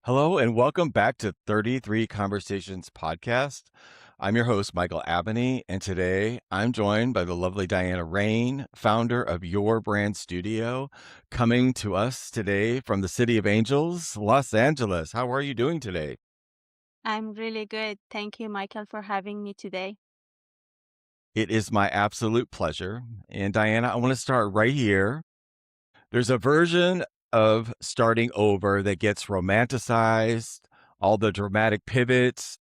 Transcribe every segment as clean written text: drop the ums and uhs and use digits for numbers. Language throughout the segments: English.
Hello and welcome back to 33 Conversations podcast. I'm your host, Michael Abney, and today I'm joined by the lovely Diana Rain, founder of Your Brand Studio, coming to us today from the City of Angels, Los Angeles. How are you doing today? I'm really good. Thank you, Michael, for having me today. It is my absolute pleasure. And Diana, I want to start right here. There's a version of starting over that gets romanticized, all the dramatic pivots,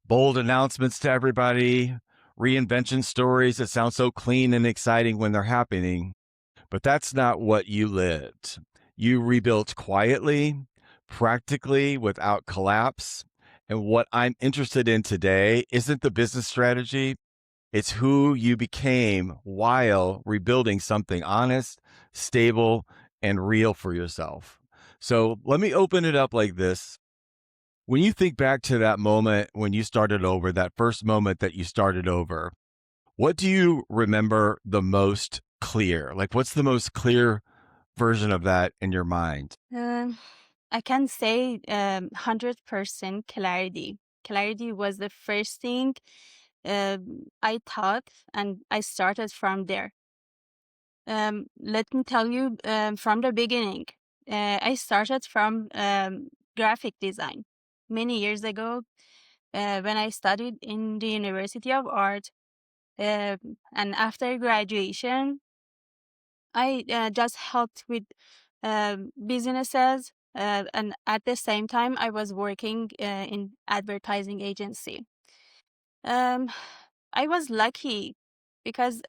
bold announcements to everybody, reinvention stories that sound so clean and exciting when they're happening. But that's not what you lived. You rebuilt quietly, practically, without collapse. And what I'm interested in today isn't the business strategy, it's who you became while rebuilding something honest, stable, and real for yourself. So let me open it up like this. When you think back to that moment when you started over, that first moment that you started over, what do you remember the most clear? Like, what's the most clear version of that in your mind? Um, I can say 100% clarity. Clarity was the first thing I thought, and I started from there. Let me tell you from the beginning. I started from graphic design many years ago when I studied in the University of Art. Uh, and after graduation, I just helped with businesses, and at the same time, I was working in advertising agency. Um, I was lucky because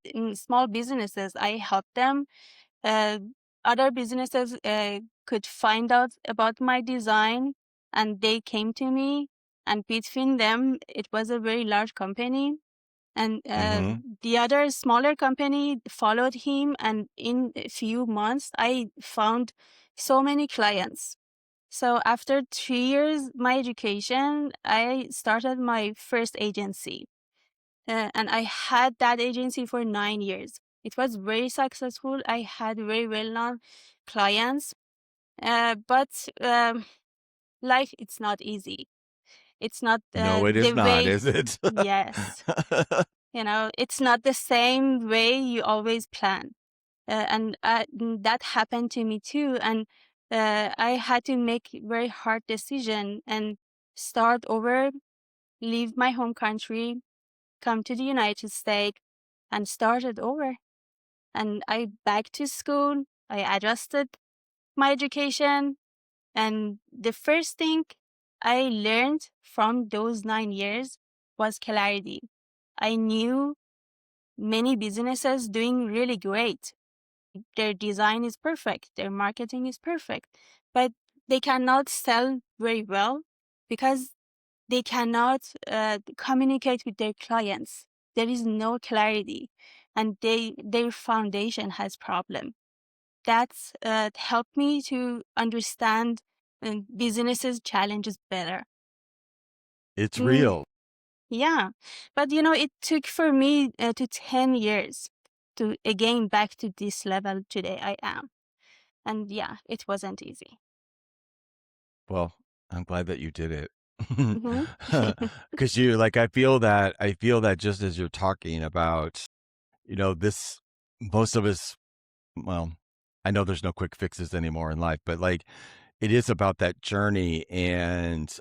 in small businesses, I helped them. Uh, Other businesses could find out about my design, and they came to me. And between them, it was a very large company, and Mm-hmm. the other smaller company followed him, and in a few months I found so many clients. So after 3 years my education, I started my first agency, and I had that agency for 9 years. It was very successful. I had very well-known clients, but life, it's not easy. It's not No, it is the not, way. is it? Yes. It's not the same way you always plan. And that happened to me too. And I had to make very hard decision and start over, leave my home country, come to the United States, and started over. And I back to school. I adjusted my education, and the first thing I learned from those 9 years was clarity. I knew many businesses doing really great. Their design is perfect, their marketing is perfect, but they cannot sell very well because they cannot communicate with their clients. There is no clarity, and their foundation has problem. That's helped me to understand businesses challenges better. It's Mm, real. yeah, but it took for me to 10 years to again back to this level today I am. And yeah, it wasn't easy. Well, I'm glad that you did it. Hmm. Because I feel that just as you're talking about, this, most of us, well, I know there's no quick fixes anymore in life, but like it is about that journey and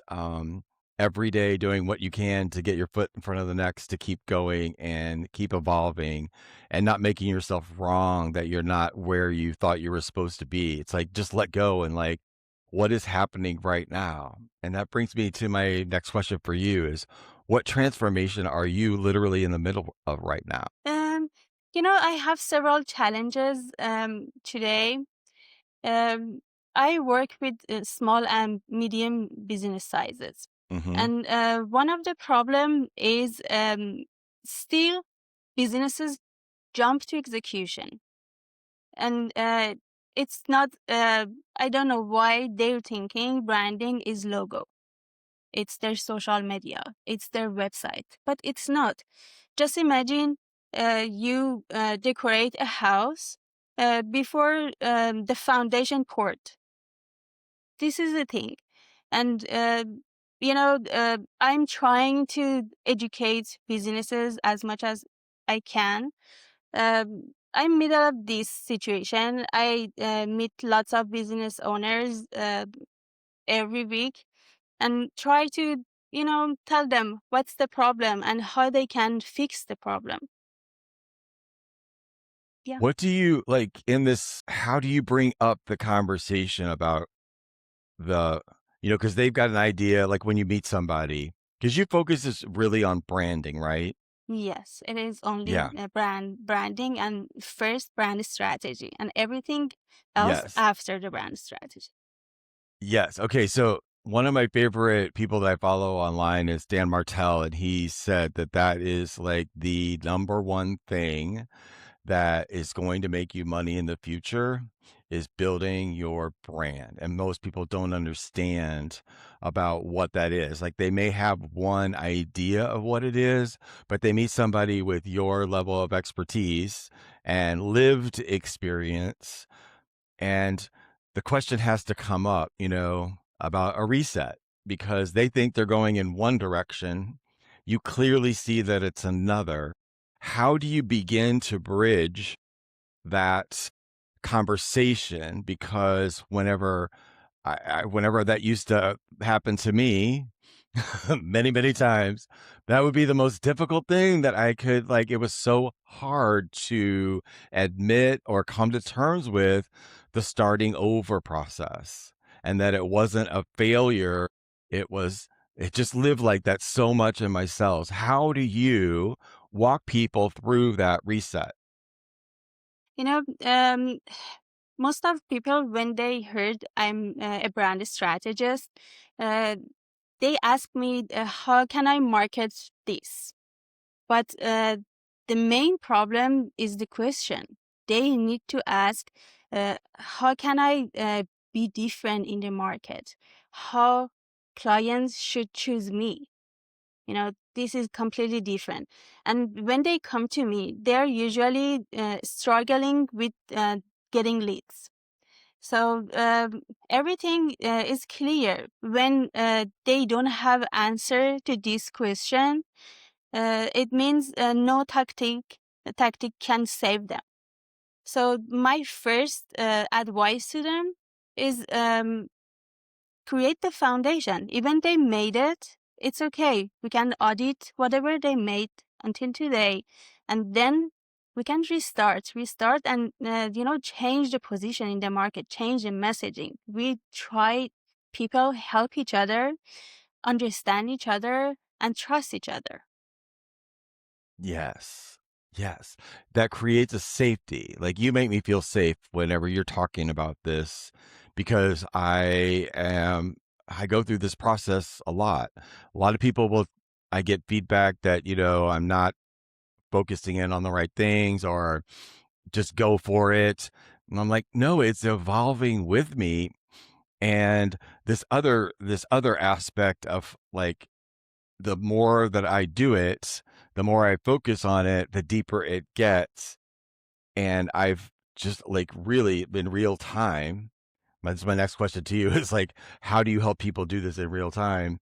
every day doing what you can to get your foot in front of the next, to keep going and keep evolving and not making yourself wrong that you're not where you thought you were supposed to be. It's like just let go and like what is happening right now. And that brings me to my next question for you is what transformation are you literally in the middle of right now? um, I have several challenges today. Um, I work with small and medium business sizes, Mm-hmm. and one of the problem is still businesses jump to execution, and it's not. I don't know why they're thinking branding is logo. It's their social media, it's their website, but it's not. Just imagine you decorate a house before the foundation poured. this is the thing. And I'm trying to educate businesses as much as I can. I'm middle of this situation. I meet lots of business owners every week and try to tell them what's the problem and how they can fix the problem. Yeah. What do you like in this? How do you bring up the conversation about the, because they've got an idea, like when you meet somebody, because you focus is really on branding, right? Yes, it is only Yeah. branding and first brand strategy and everything else Yes. after the brand strategy. Yes. Okay. So one of my favorite people that I follow online is Dan Martell, and he said that that is like the number one thing that is going to make you money in the future is building your brand. And most people don't understand about what that is. Like they may have one idea of what it is, but they meet somebody with your level of expertise and lived experience, and the question has to come up, about a reset because they think they're going in one direction. You clearly see that it's another. How do you begin to bridge that conversation? Because whenever that used to happen to me, many, many times, that would be the most difficult thing that I could like. It was so hard to admit or come to terms with the starting over process and that it wasn't a failure. It just lived like that so much in my cells. How do you walk people through that reset? You know, um, most of people when they heard I'm a brand strategist, uh, they ask me, how can I market this? But the main problem is the question. They need to ask, how can I be different in the market? How clients should choose me? This is completely different. And when they come to me, they're usually struggling with getting leads. So everything is clear when they don't have answer to this question. It means no tactic can save them. So my first advice to them is create the foundation. Even they made it, it's okay. We can audit whatever they made until today, and then we can restart, and change the position in the market, change the messaging. We try people help each other, understand each other, and trust each other. Yes. Yes. That creates a safety. Like you make me feel safe whenever you're talking about this because I go through this process a lot. A lot of people will I get feedback that, I'm not focusing in on the right things or just go for it. And I'm like, no, it's evolving with me. And this other aspect of like the more that I do it, the more I focus on it, the deeper it gets. And I've just like really in real time. That's my next question to you is like, how do you help people do this in real time?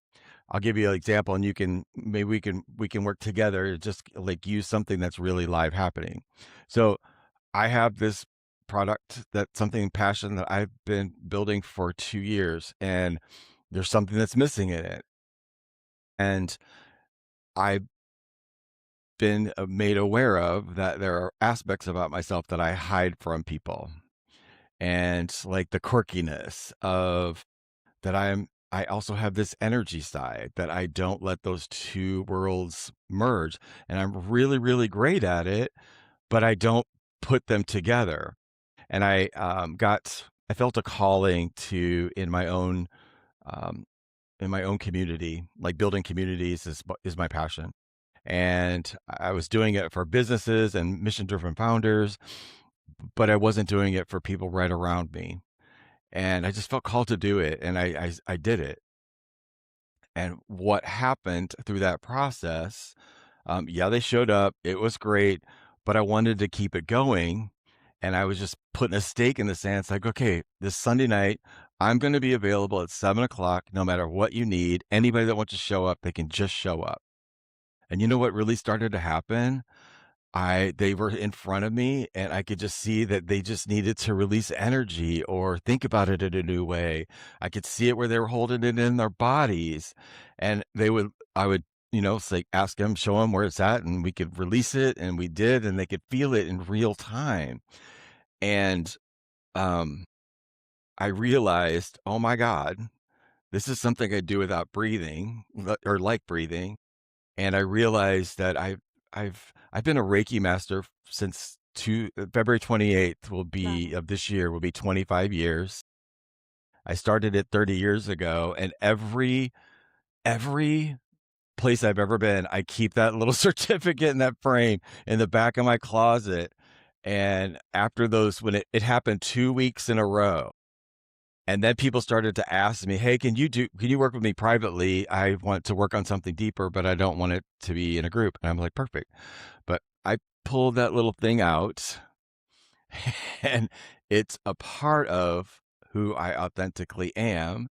I'll give you an example and you can maybe we can work together to just like use something that's really live happening. So I have this product that's something passion that I've been building for 2 years and there's something that's missing in it. And I've been made aware of that there are aspects about myself that I hide from people. And like the quirkiness of that I also have this energy side that I don't let those two worlds merge. And I'm really, really great at it, but I don't put them together. And I felt a calling to um, in my own community, like building communities is my passion. And I was doing it for businesses and mission driven founders, but I wasn't doing it for people right around me. And I just felt called to do it. And I did it. And what happened through that process, yeah, they showed up. It was great, but I wanted to keep it going. And I was just putting a stake in the sand. It's like, okay, this Sunday night, I'm going to be available at 7 o'clock, no matter what you need. Anybody that wants to show up, they can just show up. And you know what really started to happen? They were in front of me and I could just see that they just needed to release energy or think about it in a new way. I could see it where they were holding it in their bodies and I would, say, ask them, show them where it's at and we could release it and we did, and they could feel it in real time. And, um, I realized, oh my God, this is something I do without breathing or like breathing. And I realized that I've been a Reiki master since February 28th will be Wow. of this year will be 25 years. I started it 30 years ago, and every place I've ever been, I keep that little certificate in that frame in the back of my closet. And after those, when it happened 2 weeks in a row, and then people started to ask me, "Hey, can you work with me privately? I want to work on something deeper, but I don't want it to be in a group." And I'm like, "Perfect." But I pulled that little thing out and it's a part of who I authentically am.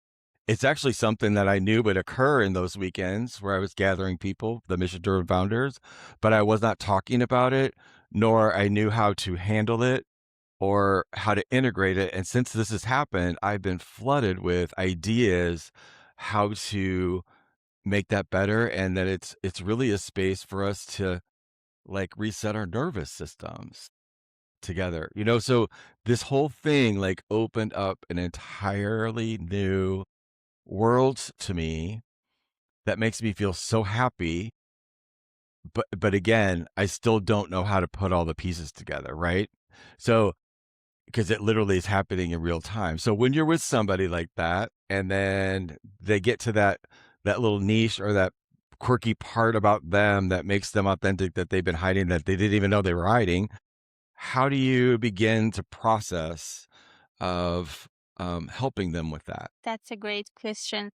It's actually something that I knew would occur in those weekends where I was gathering people, the mission driven founders, but I was not talking about it, nor I knew how to handle it or how to integrate it. And since this has happened, I've been flooded with ideas how to make that better, and that it's really a space for us to like reset our nervous systems together. So this whole thing like opened up an entirely new world to me that makes me feel so happy. But again, I still don't know how to put all the pieces together, right? So because it literally is happening in real time. So when you're with somebody like that, and then they get to that little niche or that quirky part about them that makes them authentic that they've been hiding, that they didn't even know they were hiding, how do you begin to process of helping them with that? That's a great question.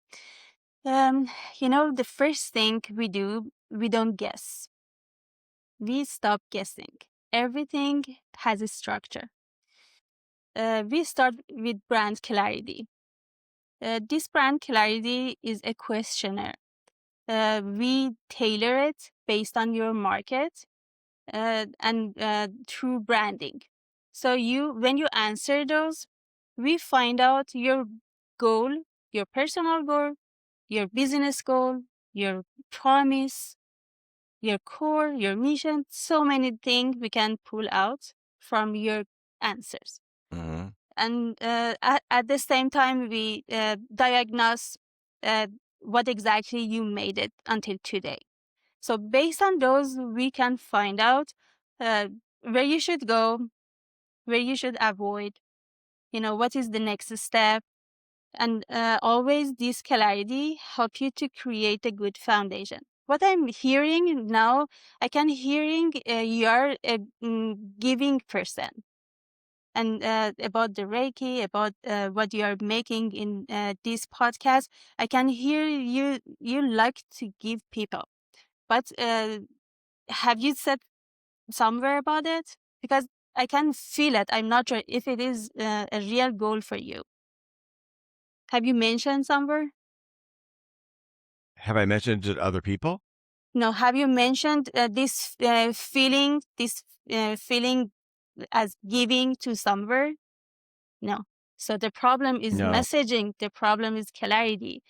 Um, the first thing we do, we don't guess. We stop guessing. Everything has a structure. We start with brand clarity. This brand clarity is a questionnaire. We tailor it based on your market and through branding. So when you answer those, we find out your goal, your personal goal, your business goal, your promise, your core, your mission. So many things we can pull out from your answers. Mhm. And at the same time, we diagnose uh, what exactly you made it until today. So based on those, we can find out uh, where you should go, where you should avoid, what is the next step. And always this clarity help you to create a good foundation. What I'm hearing now, I can hearing you're a giving person. And about the Reiki, about what you are making in this podcast, I can hear you like to give people. But have you said somewhere about it? Because I can feel it. I'm not sure if it is a real goal for you. Have you mentioned somewhere? Have I mentioned it to other people? No. Have you mentioned this feeling as giving to somewhere? No. So the problem is No. messaging. The problem is clarity.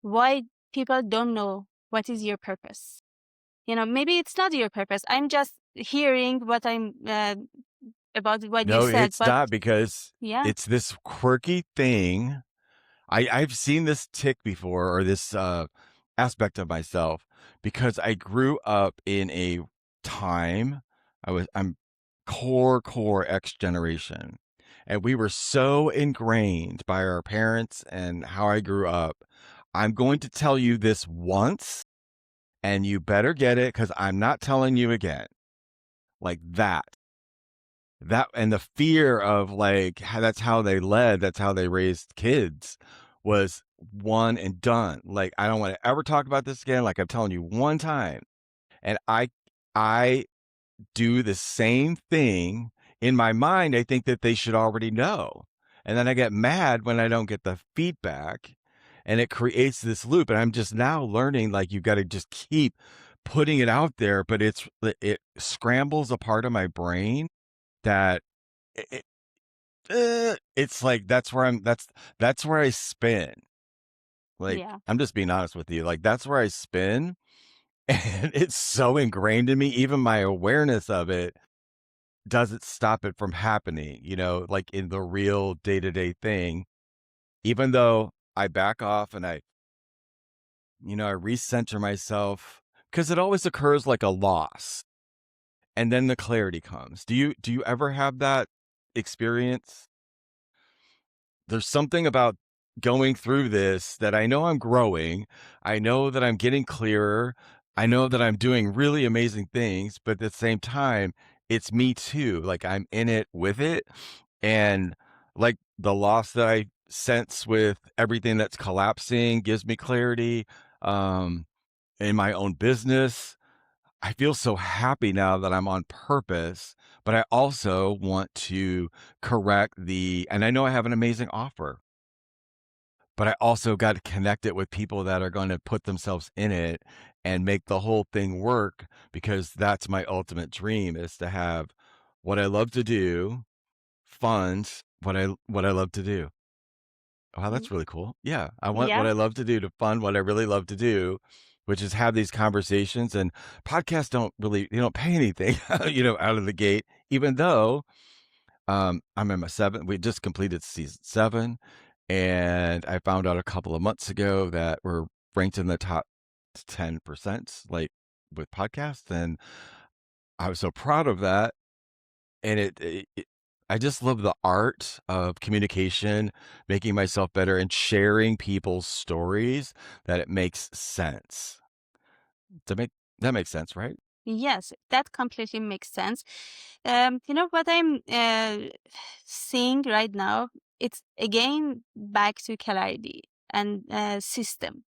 Why people don't know what is your purpose? Maybe it's not your purpose. I'm just hearing what I'm about what you No, said, it's but not, because yeah, it's this quirky thing. I've seen this tick before, or this aspect of myself, because I grew up in a time I'm core X generation. And we were so ingrained by our parents and how I grew up. I'm going to tell you this once, and you better get it because I'm not telling you again. Like that. That and the fear of like how that's how they led, that's how they raised kids, was one and done. Like, I don't want to ever talk about this again. Like, I'm telling you one time. And I do the same thing in my mind. I think that they should already know. And then I get mad when I don't get the feedback, and it creates this loop. And I'm just now learning, like, you got to just keep putting it out there, but it scrambles a part of my brain that it's like that's where I spin. Like, Yeah. I'm just being honest with you. Like, that's where I spin, and it's so ingrained in me. Even my awareness of it doesn't stop it from happening, like in the real day-to-day thing. Even though I back off and I recenter myself, because it always occurs like a loss, and then the clarity comes. Do you ever have that experience? There's something about going through this that I know I'm growing. I know that I'm getting clearer. I know that I'm doing really amazing things, but at the same time, it's me too. Like, I'm in it with it. And like the loss that I sense with everything that's collapsing gives me clarity. Um, in my own business, I feel so happy now that I'm on purpose, but I also want to correct and I know I have an amazing offer, but I also got to connect it with people that are going to put themselves in it and make the whole thing work, because that's my ultimate dream, is to have what I love to do, fund what I love to do. Wow, Mm. that's really cool. Yeah, I want what Yeah. I love to do to fund what I really love to do, which is have these conversations. And podcasts they don't pay anything, out of the gate, even though I'm in my seventh. We just completed season 7, and I found out a couple of months ago that we're ranked in the top 10%, like, with podcasts, and I was so proud of that. And I just love the art of communication, making myself better and sharing people's stories, that it makes sense. To make That makes sense, right? Yes, that completely makes sense. What I'm seeing right now, it's again back to clarity and system.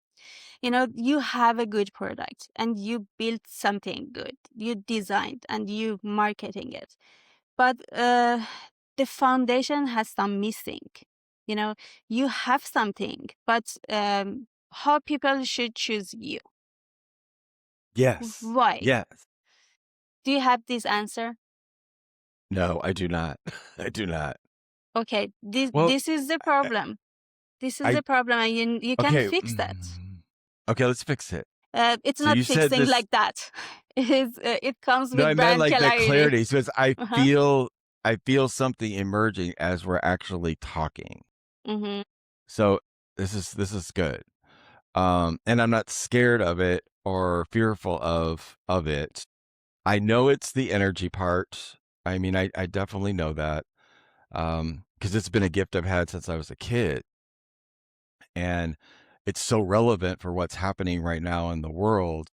You have a good product and you built something good. You designed and you marketing it. But the foundation has some missing. You know, you have something, but how people should choose you? Yes. Why? Yes. Do you have this answer? No, I do not. I do not. Okay, this Well, this is the I problem. This is I the problem, and you can okay, fix that. okay, let's fix it. It's So not you said fixing this. like that. It comes No, I with meant brand like that clarity. clarity. So it's Uh-huh. I feel something emerging as we're actually talking. Mm-hmm. So this is good. And I'm not scared of it or fearful of it. I know it's the energy part. I mean, I definitely know that. Because it's been a gift I've had since I was a kid. And it's so relevant for what's happening right now in the world,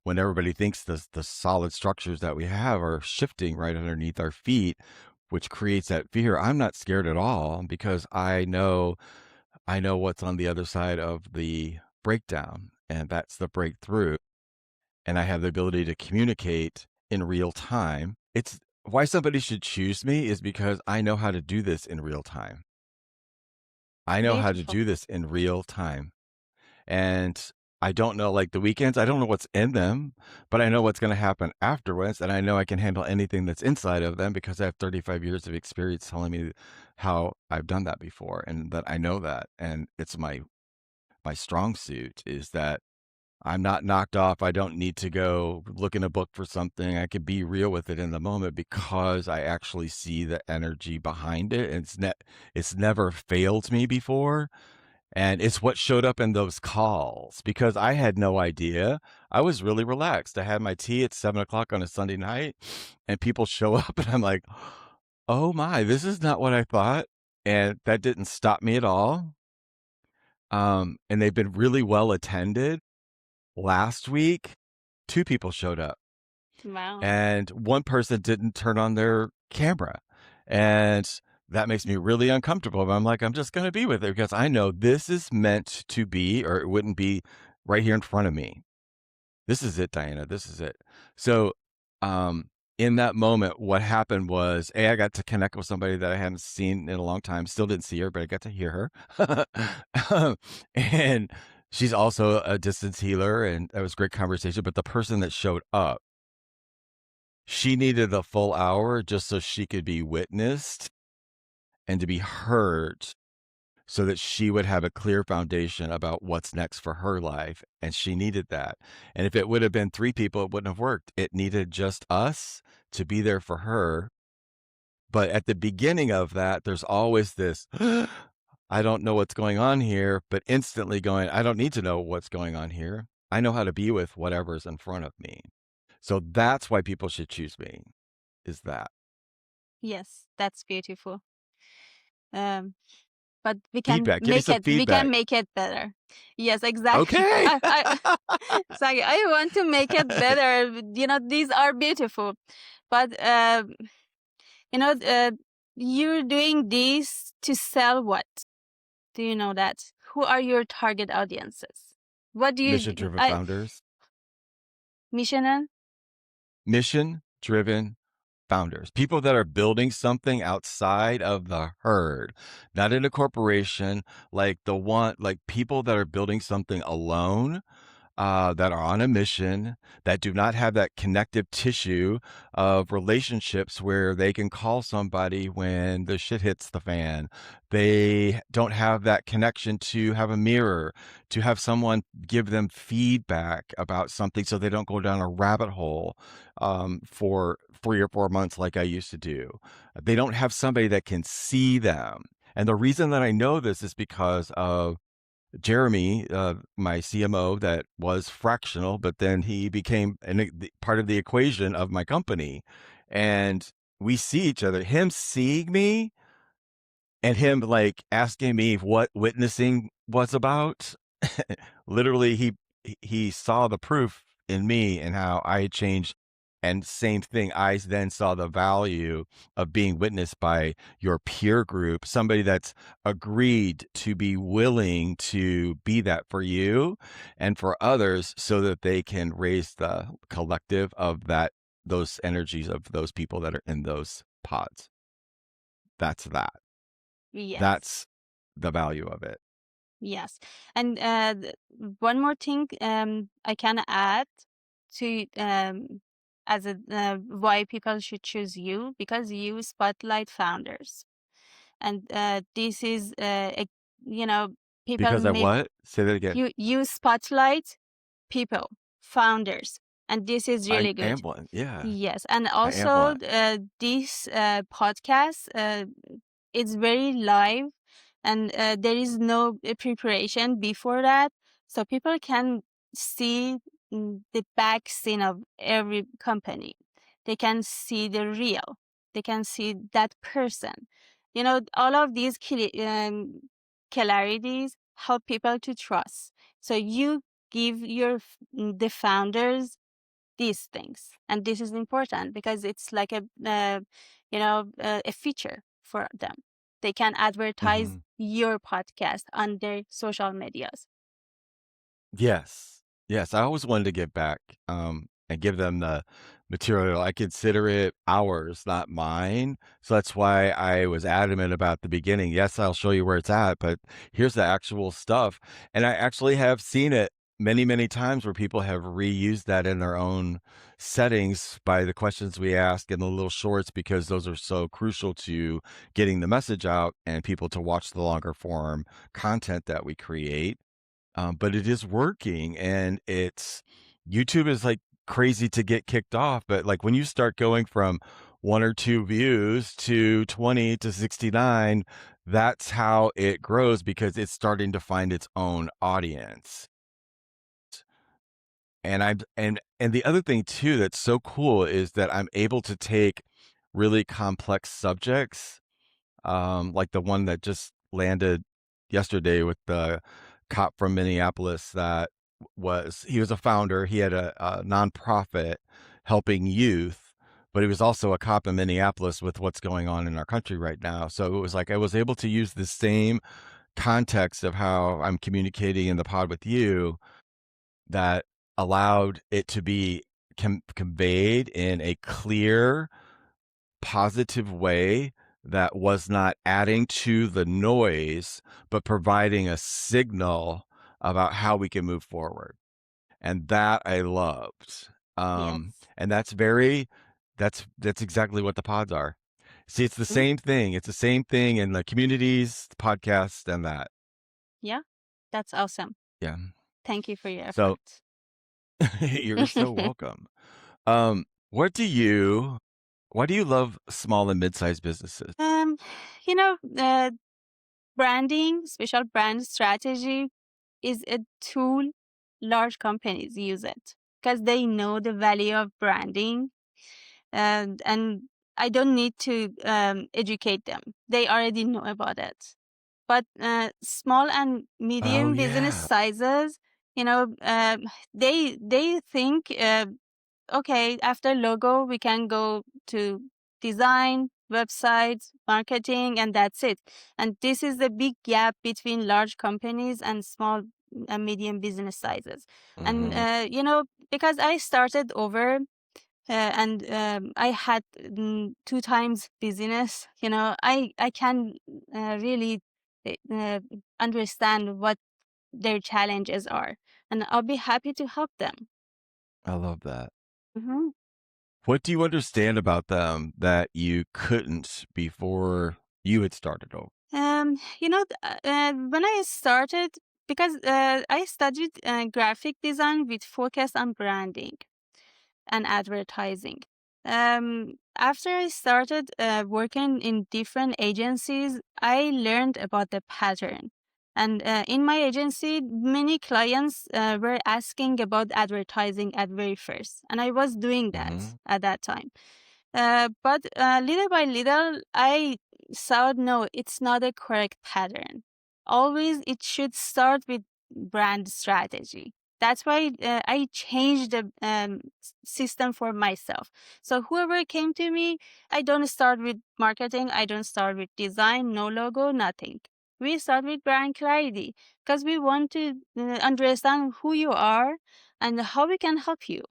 when everybody thinks the solid structures that we have are shifting right underneath our feet, which creates that fear. I'm not scared at all, because I know what's on the other side of the breakdown, and that's the breakthrough. And I have the ability to communicate in real time. It's why somebody should choose me, is because I know how to do this in real time. I know how to Beautiful. do this in real time. And I don't know, like, the weekends, I don't know what's in them, but I know what's going to happen afterwards. And I know I can handle anything that's inside of them, because I have 35 years of experience telling me how I've done that before, and that I know that. And it's my strong suit, is that I'm not knocked off. I don't need to go look in a book for something. I can be real with it in the moment, because I actually see the energy behind it. And it's never failed me before. And it's what showed up in those calls, because I had no idea. I was really relaxed. I had my tea at 7 o'clock on a Sunday night, and people show up, and I'm like, oh my, this is not what I thought. And that didn't stop me at all. And they've been really well attended. Last week, 2 people showed up, Wow. and one person didn't turn on their camera. And that makes me really uncomfortable. But I'm like, I'm just going to be with it, because I know this is meant to be, or it wouldn't be right here in front of me. This is it, Diana. This is it. So, um, in that moment, what happened was, A, I got to connect with somebody that I hadn't seen in a long time. Still didn't see her, but I got to hear her. And she's also a distance healer, and that was a great conversation. But the person that showed up, she needed a full hour just so she could be witnessed and to be heard so that she would have a clear foundation about what's next for her life. And she needed that. And if it would have been 3 people, it wouldn't have worked. It needed just us to be there for her. But at the beginning of that, there's always this, I don't know what's going on here, but instantly going, I don't need to know what's going on here. I know how to be with whatever's in front of me. So that's why people should choose me, is that Yes, that's beautiful. Um, but feedback. Give me some we can feedback. make it better. Yes, exactly. Okay. Exactly. I want to make it better. These are beautiful, but you know, you're doing this to sell what? Do you know that? Who are your target audiences? What do Mission you? driven founders. Missioner? Mission driven founders, people that are building something outside of the herd, not in a corporation, like people that are building something alone, that are on a mission, that do not have that connective tissue of relationships where they can call somebody when the shit hits the fan. They don't have that connection to have a mirror, to have someone give them feedback about something so they don't go down a rabbit hole for 3 or 4 months like I used to do. They don't have somebody that can see them. And the reason that I know this is because of Jeremy, my CMO, that was fractional, but then he became part of the equation of my company. And we see each other, him seeing me and him like asking me what witnessing was about. Literally, he saw the proof in me and how I had changed. And same thing, I then saw the value of being witnessed by your peer group, somebody that's agreed to be willing to be that for you and for others so that they can raise the collective of those energies of those people that are in those pods. That's that. Yes. That's the value of it. Yes. And one more thing I can add to as a why people should choose you, because you spotlight founders. And this is you know people Because I may what? Say that again. you spotlight people, founders, and this is I really good. am one. Yeah, Yes, and I am also one. this podcast is very live, and there is no preparation before that, so people can see the back scene of every company. They can see the real. They can see that person. All of these clarities help people to trust. So you give the founders these things, and this is important because it's like a feature for them. They can advertise Mhm. your podcast on their social medias. Yes. Yes, I always wanted to give back, and give them the material. I consider it ours, not mine. So that's why I was adamant about the beginning. Yes, I'll show you where it's at, but here's the actual stuff. And I actually have seen it many, many times where people have reused that in their own settings by the questions we ask and the little shorts, because those are so crucial to getting the message out and people to watch the longer form content that we create. But it is working, and YouTube is like crazy to get kicked off. But like when you start going from 1 or 2 views to 20 to 69, that's how it grows because it's starting to find its own audience. And the other thing too that's so cool is that I'm able to take really complex subjects, like the one that just landed yesterday with the cop from Minneapolis that he was a founder. He had a nonprofit helping youth, but he was also a cop in Minneapolis with what's going on in our country right now. So it was like I was able to use the same context of how I'm communicating in the pod with you that allowed it to be conveyed in a clear, positive way that was not adding to the noise, but providing a signal about how we can move forward. And that I loved. Yes. And that's exactly what the pods are. See, it's the Mm, same thing. It's the same thing in the communities, the podcast, and that. yeah. That's awesome. Yeah. Thank you for your So efforts. you're so welcome. Um, what do you why do you love small and mid-sized businesses? um, you know, branding, special brand strategy is a tool large companies use it because they know the value of branding, and I don't need to educate them. They already know about it. But small and Oh medium business yeah. sizes, they think, okay, after logo, we can go to design, websites, marketing, and that's it. And this is the big gap between large companies and small and medium business sizes. And, Mhm. because I started over, and I had two times business, I can really understand what their challenges are, and I'll be happy to help them. I love that. Mm-hmm. What do you understand about them that you couldn't before you had started over? When I started, because I studied graphic design with focus on branding and advertising. After I started working in different agencies, I learned about the pattern. And in my agency, many clients were asking about advertising at very first, and I was doing that Mhm. at that time. But little by little, I saw no, it's not a correct pattern. Always, it should start with brand strategy. That's why I changed the system for myself. So whoever came to me, I don't start with marketing. I don't start with design, no logo, nothing. We start with brand clarity because we want to understand who you are and how we can help you.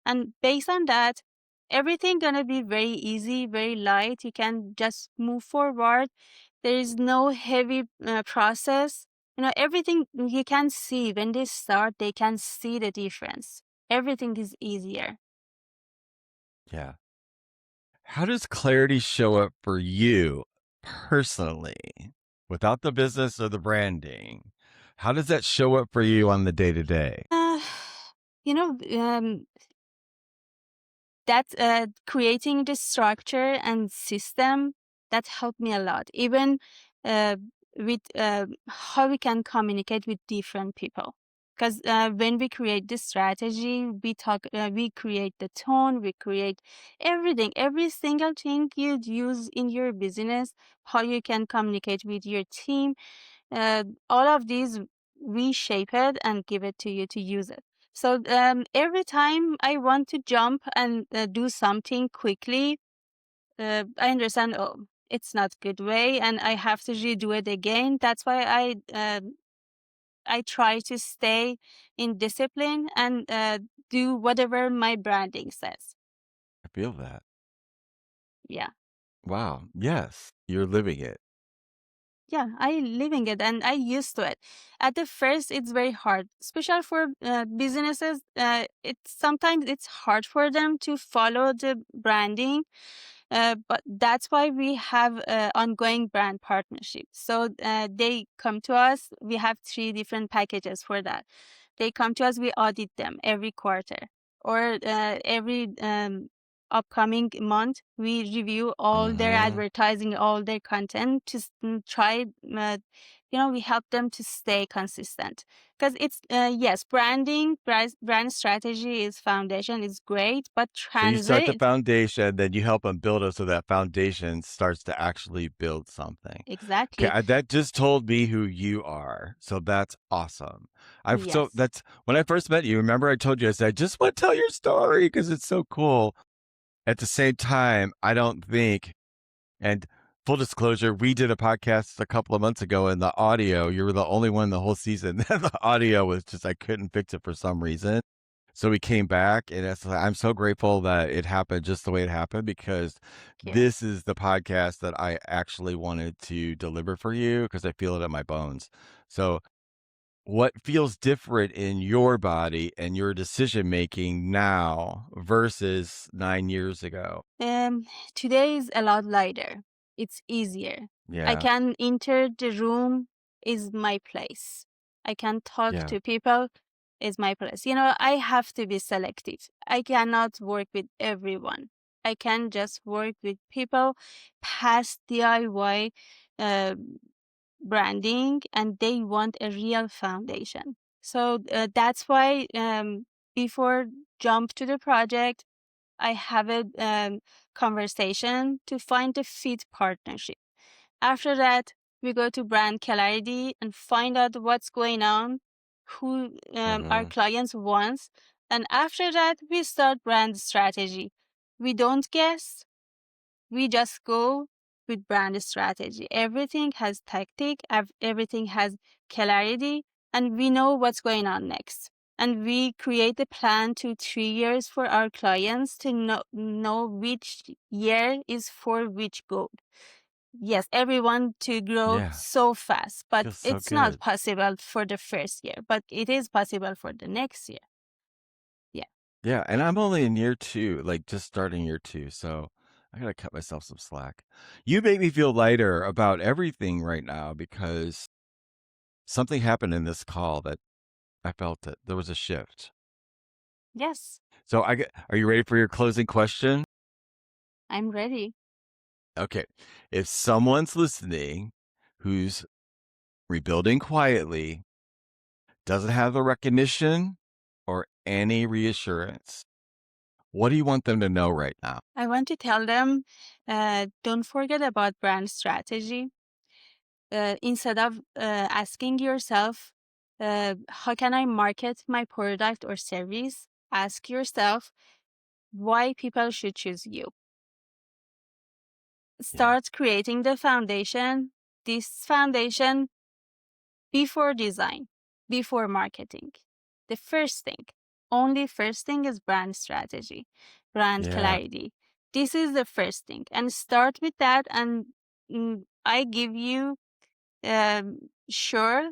And based on that, everything gonna be very easy, very light. You can just move forward. There is no heavy process. Everything you can see when they start, they can see the difference. Everything is easier. Yeah. How does clarity show up for you personally without the business or the branding? How does that show up for you on the day to day? Uh, you know, that creating the structure and system that helped me a lot, even uh, with how we can communicate with different people. Because when we create this strategy, we create the tone, we create everything, every single thing you use in your business, how you can communicate with your team, all of these we shape it and give it to you to use it. So every time I want to jump and do something quickly, I understand. Oh, it's not good way, and I have to redo it again. That's why I try to stay in discipline and do whatever my branding says. I feel that. Yeah. Wow. Yes. You're living it. Yeah, I living it and I used to it. At the first, it's very hard, especially for businesses. It's sometimes it's hard for them to follow the branding, but that's why we have ongoing brand partnerships. So they come to us. We have three different packages for that. They come to us. We audit them every quarter or every upcoming month. We review all their Mhm. advertising, all their content to try. We help them to stay consistent because it's yes, brand strategy is foundation is great, but So you start the transit foundation, then you help them build it so that foundation starts to actually build something. Okay, exactly. that just told me who you are. So that's awesome. Yes. That's when I first met you. Remember, I told you I said I just want to tell your story because it's so cool. At the same time, I don't think, and full disclosure, we did a podcast a couple of months ago, and the audio, you were the only one the whole season. The audio was just I couldn't fix it for some reason. So we came back, and I'm so grateful that it happened just the way it happened because Thank you. this is the podcast that I actually wanted to deliver for you because I feel it in my bones. So, what feels different in your body and your decision making now versus 9 years ago? Um, Today is a lot lighter. It's easier. I Yeah, can enter the room is my place. I can talk yeah, to people is my place. I have to be selective. I cannot work with everyone. I can just work with people past DIY uh, branding and they want a real foundation. So that's why before jump to the project, I have a conversation to find a fit partnership. After that, we go to brand clarity and find out what's going on, who our hmm, clients wants, and after that, we start brand strategy. We don't guess, we just go with brand strategy. Everything has tactic, everything has clarity, and we know what's going on next. And we create a plan to 3 years for our clients to know which year is for which goal. Yes, everyone to grow yeah. so fast, but Feels so it's not good. possible for the first year, but it is possible for the next year. Yeah. Yeah, and I'm only in year 2, like, just starting year 2, so I gotta cut myself some slack. You make me feel lighter about everything right now because something happened in this call that I felt it. There was a shift. Yes, So are you ready for your closing question? I'm ready. Okay. If someone's listening who's rebuilding quietly, doesn't have the recognition or any reassurance, what do you want them to know right now? I want to tell them don't forget about brand strategy. Instead of asking yourself, how can I market my product or service? Ask yourself why people should choose you. Yeah. Start creating the foundation, this foundation before design, before marketing. The first thing, only first thing is brand strategy, brand Yeah. clarity. This is the first thing. And start with that. And I give you, sure,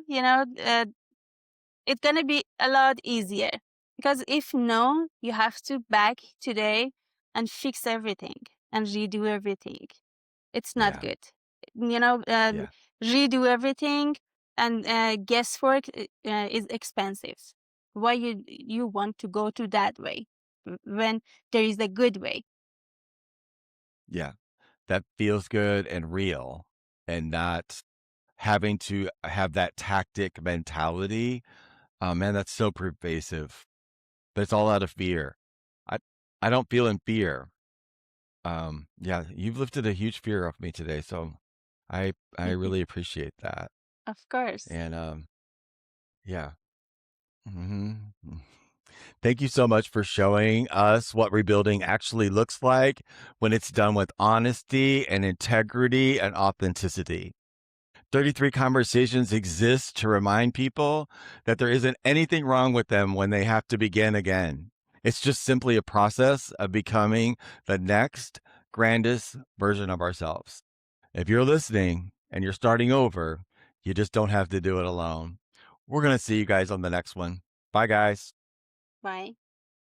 it's going to be a lot easier. Because if no, you have to back today and fix everything and redo everything. It's not Yeah. good. You know, Yeah. redo everything and guesswork is expensive. Why you want to go to that way when there is a good way? Yeah. That feels good and real and not having to have that tactic mentality. Oh man, that's so pervasive. But it's all out of fear. I I don't feel in fear. Yeah, you've lifted a huge fear off me today, so I really appreciate that. Of course. And yeah. hmm Thank you so much for showing us what rebuilding actually looks like when it's done with honesty and integrity and authenticity. 33 conversations exist to remind people that there isn't anything wrong with them when they have to begin again. It's just simply a process of becoming the next grandest version of ourselves. If you're listening and you're starting over, you just don't have to do it alone. We're going to see you guys on the next one. Bye, guys. Bye.